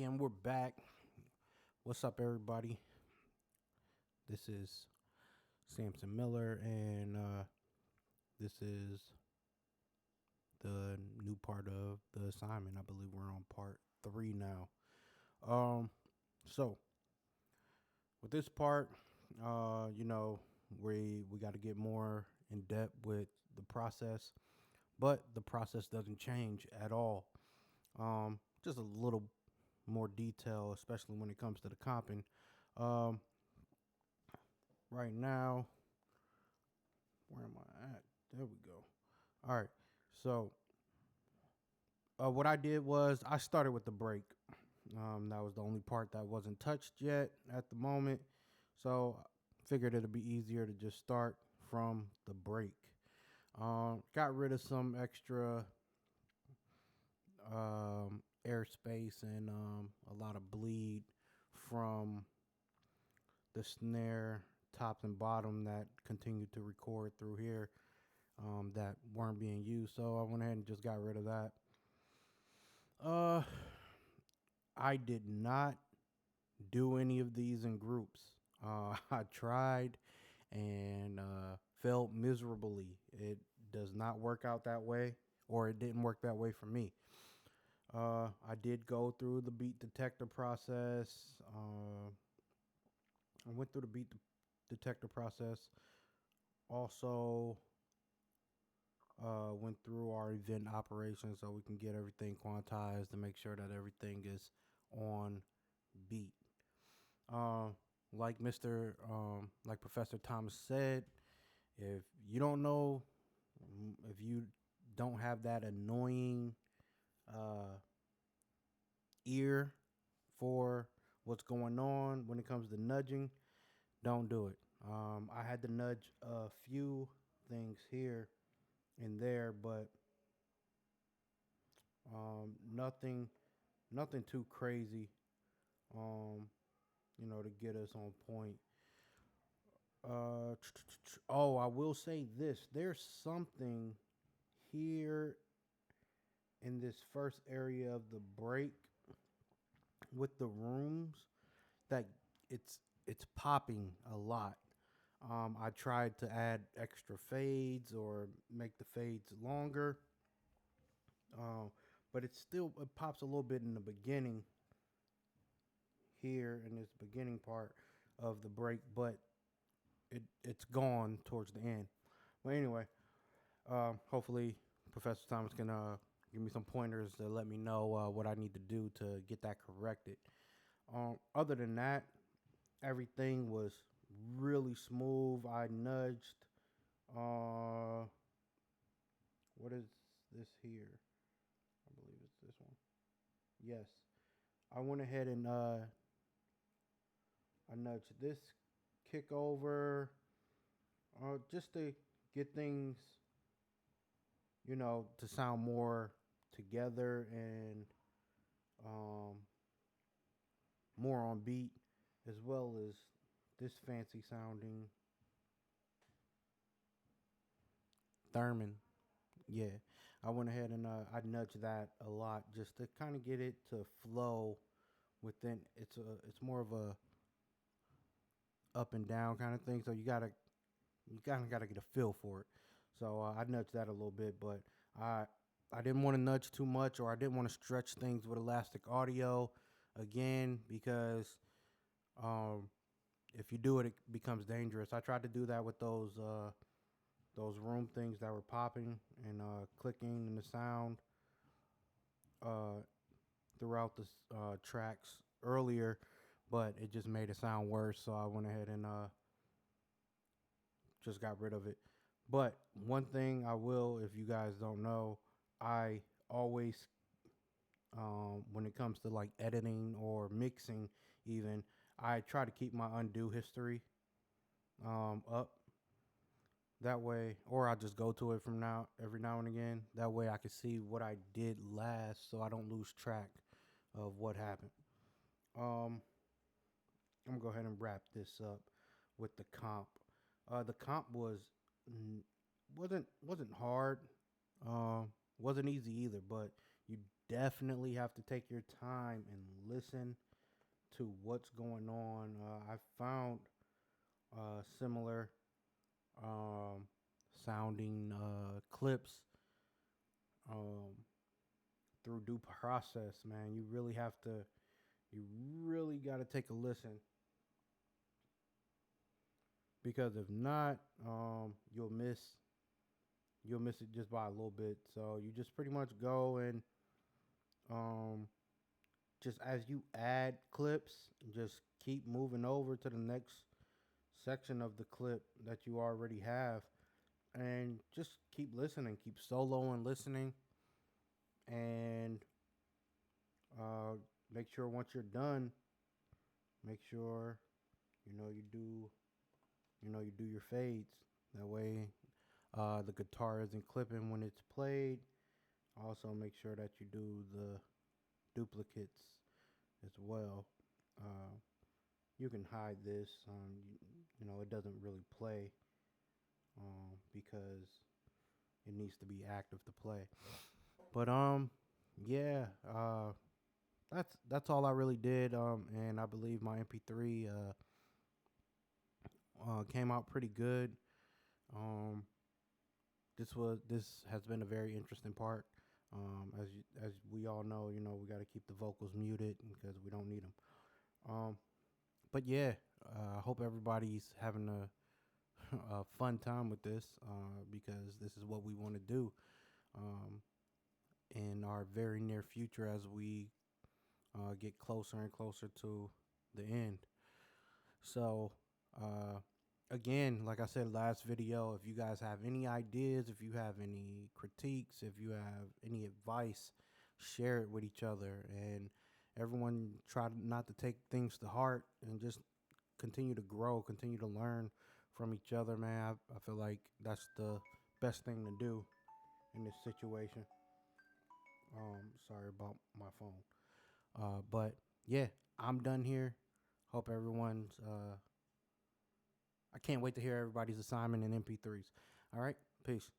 And we're back. What's up, everybody? This is Samson Miller, and this is the new part of the assignment. I believe we're on part 3 now. Um, so with this part, we got to get more in depth with the process, but the process doesn't change at all. Just a little more detail, especially when it comes to the comping. Um, right now, where am I at? There we go. All right. So what I did was I started with the break. That was the only part that wasn't touched yet at the moment. So I figured it'd be easier to just start from the break. Got rid of some extra airspace and a lot of bleed from the snare top and bottom that continued to record through here that weren't being used. So I went ahead and just got rid of that. I did not do any of these in groups. I tried and failed miserably. It does not work out that way, or it didn't work that way for me. I did go through the beat detector process. I went through the beat detector process. Also, went through our event operations so we can get everything quantized to make sure that everything is on beat. Like like Professor Thomas said, if you don't know, if you don't have that annoying ear for what's going on when it comes to nudging, don't do it. I had to nudge a few things here and there, but nothing too crazy. To get us on point. I will say this: there's something here in this first area of the break with the rooms that it's popping a lot. I tried to add extra fades or make the fades longer, but it pops a little bit in the beginning here in this beginning part of the break, but it's gone towards the end. But anyway, hopefully Professor Thomas can give me some pointers to let me know what I need to do to get that corrected. Other than that, everything was really smooth. I nudged. What is this here? I believe it's this one. Yes, I went ahead and I nudged this kick over just to get things, to sound more together and more on beat, as well as this fancy sounding Thurman. Yeah, I went ahead and I nudged that a lot just to kind of get it to flow within. It's more of a up and down kind of thing. So you kind of gotta get a feel for it. So I nudged that a little bit, but I didn't want to nudge too much, or I didn't want to stretch things with elastic audio again, because if you do it, it becomes dangerous. I tried to do that with those room things that were popping and clicking in the sound uh, throughout the tracks earlier, but it just made it sound worse. So I went ahead and just got rid of it. But one thing I will, if you guys don't know, I always, when it comes to like editing or mixing, even, I try to keep my undo history up. That way, or I just go to it from every now and again. That way I can see what I did last so I don't lose track of what happened. Um, I'm gonna go ahead and wrap this up with the comp. The comp wasn't hard. Wasn't easy either, but you definitely have to take your time and listen to what's going on. I found similar um, sounding clips um, through due process, man. You really got to take a listen, because if not, you'll miss it just by a little bit. So you just pretty much go and um, just as you add clips, just keep moving over to the next section of the clip that you already have, and just keep listening, keep soloing, listening, and uh, make sure once you're done, make sure you know you do your fades. That way, the guitar isn't clipping when it's played. Also, make sure that you do the duplicates as well. Uh, you can hide this. It doesn't really play because it needs to be active to play. But yeah. That's all I really did. And I believe my MP3 came out pretty good. Um, this has been a very interesting part. As we all know, we got to keep the vocals muted because we don't need them. Um, but yeah, I hope everybody's having a fun time with this because this is what we want to do um, in our very near future as we get closer and closer to the end. So, uh, again, like I said last video, if you guys have any ideas, if you have any critiques, if you have any advice, share it with each other. And everyone try not to take things to heart and just continue to grow, continue to learn from each other, man. I feel like that's the best thing to do in this situation. Sorry about my phone. But yeah, I'm done here. Hope everyone's I can't wait to hear everybody's assignment in MP3s. All right, peace.